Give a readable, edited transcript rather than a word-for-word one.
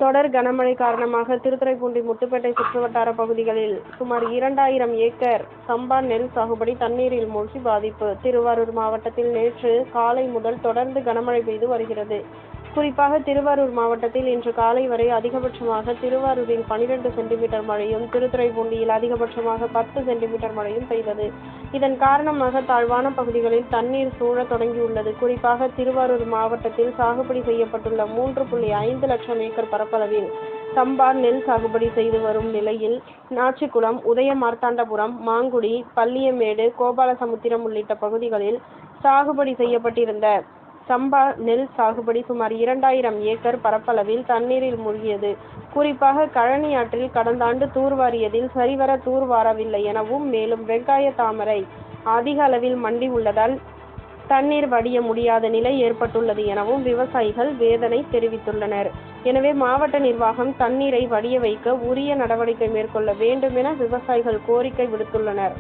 தொடர் கனமழை காரணமாக திருத்துறைப்பூண்டி, முத்துப்பேட்டை சுற்றுவட்டார பகுதிகளில் சுமார் 2000 ஏக்கர் சம்பா நெல் சாகுபடி தண்ணீரில் மூழ்கி பாதிப்பு. திருவாரூர் மாவட்டத்தில் நேற்று காலை முதல் தொடர்ந்து கனமழை பெய்து வருகிறது. குறிப்பாக திருவாரூர் மாவட்டத்தில் இன்று காலை வரை அதிகபட்சமாக திருவாரூரில் 12 சென்டிமீட்டர் மழையும், திருத்துறைப்பூண்டியில் அதிகபட்சமாக 10 சென்டிமீட்டர் மழையும் பெய்தது. இதன் காரணமாக தாழ்வான பகுதிகளில் தண்ணீர் சூழ தொடங்கியுள்ளது. குறிப்பாக திருவாரூர் மாவட்டத்தில் சாகுபடி செய்யப்பட்டுள்ள 3.5 லட்சம் ஏக்கர் பரப்பளவில் சம்பா நெல் சாகுபடி செய்து வரும் நிலையில் நாச்சிக்குளம், உதயமார்த்தாண்டபுரம், மாங்குடி, பள்ளியமேடு, கோபாலசமுத்திரம் உள்ளிட்ட பகுதிகளில் சாகுபடி செய்யப்பட்டிருந்த சம்பா நெல் சாகுபடி சுமார் 2000 ஏக்கர் பரப்பளவில் தண்ணீரில் மூழ்கியது. குறிப்பாக கழனி ஆற்றில் கடந்த ஆண்டு தூர்வாரியதில் சரிவர தூர்வாரவில்லை எனவும், மேலும் வெங்காய தாமரை அதிக அளவில் மண்டி உள்ளதால் தண்ணீர் வடிய முடியாத நிலை ஏற்பட்டுள்ளது எனவும் விவசாயிகள் வேதனை தெரிவித்துள்ளனர். எனவே மாவட்ட நிர்வாகம் தண்ணீரை வடிய வைக்க உரிய நடவடிக்கை மேற்கொள்ள வேண்டும் என விவசாயிகள் கோரிக்கை விடுத்துள்ளனர்.